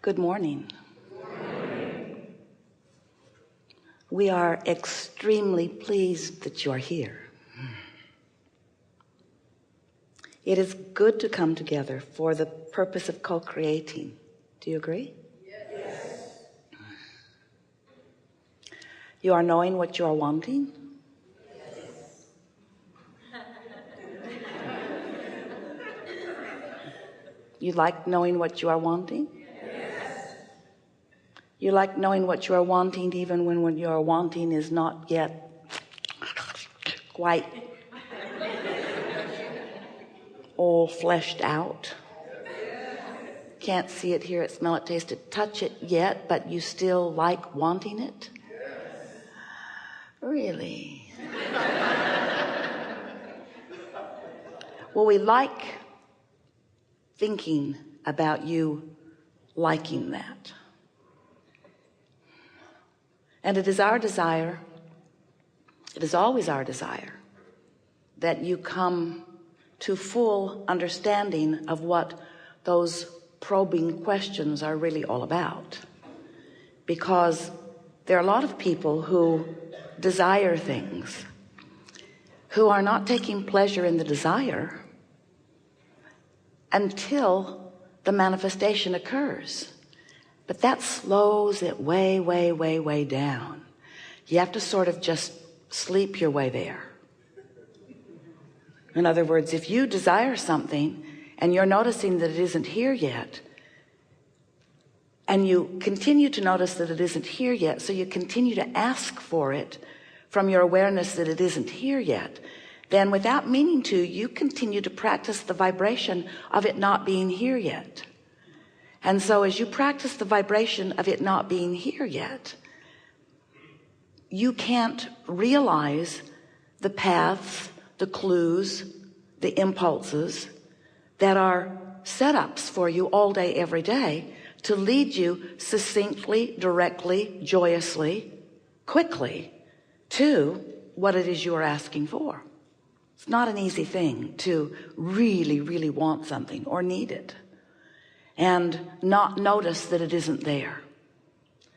Good morning. We are extremely pleased that you're here. It is good to come together for the purpose of co-creating. Do you agree? Yes. You are knowing what you are wanting? You like knowing what you are wanting? Yes. You like knowing what you are wanting even when what you are wanting is not yet quite all fleshed out? Can't see it, hear it, smell it, taste it, touch it yet, but you still like wanting it? Really? Well, we like thinking about you liking that. And it is our desire, it is always our desire, that you come to full understanding of what those probing questions are really all about. Because there are a lot of people who desire things, who are not taking pleasure in the desire until the manifestation occurs. But that slows it way, way, way, way down. You have to sort of just sleep your way there. In other words, if you desire something and you're noticing that it isn't here yet, and you continue to notice that it isn't here yet, so you continue to ask for it from your awareness that it isn't here yet, then without meaning to, you continue to practice the vibration of it not being here yet. And so as you practice the vibration of it not being here yet, you can't realize the paths, the clues, the impulses that are setups for you all day, every day, to lead you succinctly, directly, joyously, quickly to what it is you are asking for. It's not an easy thing to really, really want something or need it and not notice that it isn't there.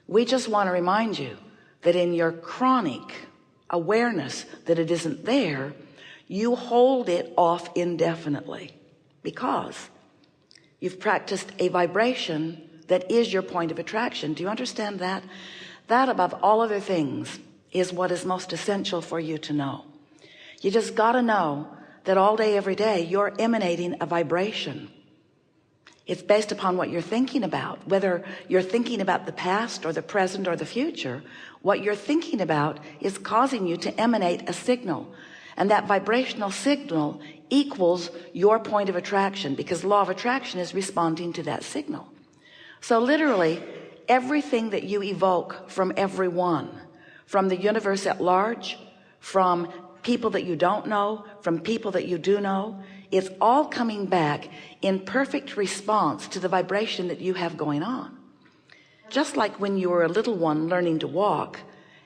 We just want to remind you that in your chronic awareness that it isn't there, you hold it off indefinitely because you've practiced a vibration that is your point of attraction. Do you understand that? That above all other things is what is most essential for you to know. You just got to know that all day, every day, you're emanating a vibration. It's based upon what you're thinking about, whether you're thinking about the past or the present or the future. What you're thinking about is causing you to emanate a signal, and that vibrational signal equals your point of attraction, because law of attraction is responding to that signal. So literally everything that you evoke from everyone, from the universe at large, from people that you don't know, from people that you do know, it's all coming back in perfect response to the vibration that you have going on. Just like when you were a little one learning to walk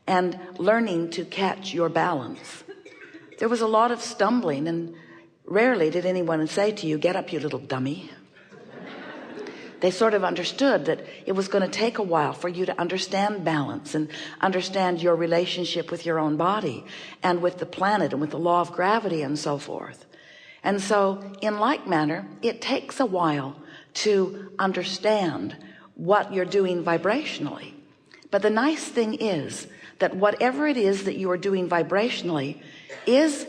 and learning to catch your balance, there was a lot of stumbling, and rarely did anyone say to you, "Get up, you little dummy." They sort of understood that it was going to take a while for you to understand balance and understand your relationship with your own body and with the planet and with the law of gravity and so forth. And so in like manner, it takes a while to understand what you're doing vibrationally. But the nice thing is that whatever it is that you are doing vibrationally is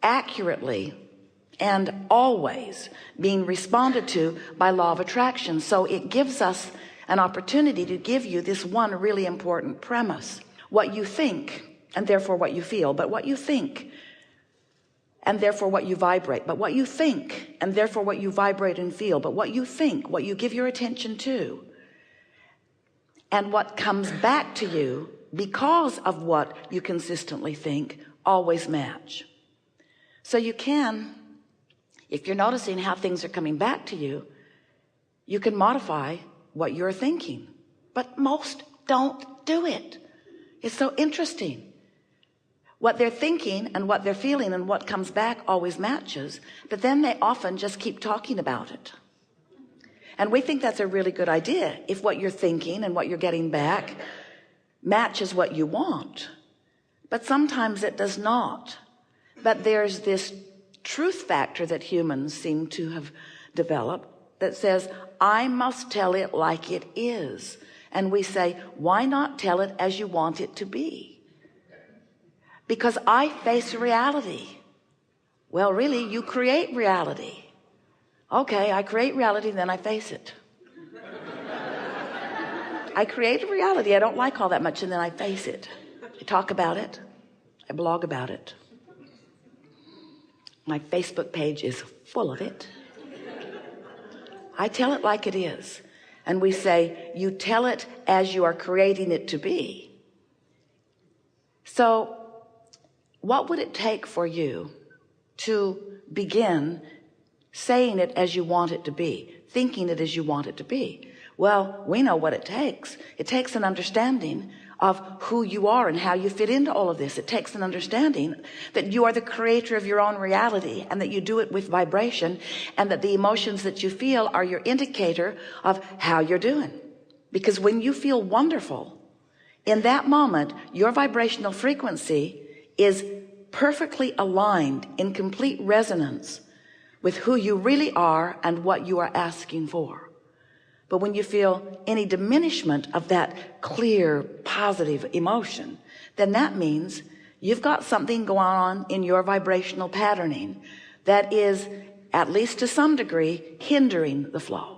accurately and always being responded to by law of attraction. So it gives us an opportunity to give you this one really important premise. What you think, and therefore what you feel. But what you think, and therefore what you vibrate. But what you think, and therefore what you vibrate and feel. But what you think, what you give your attention to, and what comes back to you because of what you consistently think, always match. So you can, if you're noticing how things are coming back to you, you can modify what you're thinking. But most don't do it. It's so interesting. What they're thinking and what they're feeling and what comes back always matches, but then they often just keep talking about it. And we think that's a really good idea if what you're thinking and what you're getting back matches what you want. But sometimes it does not. But there's this truth factor that humans seem to have developed that says, I must tell it like it is. And we say, why not tell it as you want it to be? Because I face reality. Well, really, you create reality. Okay, I create reality, then I face it. I create reality I don't like all that much, and then I face it. I talk about it. I blog about it. My Facebook page is full of it. I tell it like it is. And we say, you tell it as you are creating it to be. So what would it take for you to begin saying it as you want it to be, thinking it as you want it to be? Well, we know what it takes. It takes an understanding of who you are and how you fit into all of this. It takes an understanding that you are the creator of your own reality, and that you do it with vibration, and that the emotions that you feel are your indicator of how you're doing. Because when you feel wonderful, in that moment, your vibrational frequency is perfectly aligned in complete resonance with who you really are and what you are asking for. But when you feel any diminishment of that clear, positive emotion, then that means you've got something going on in your vibrational patterning that is, at least to some degree, hindering the flow.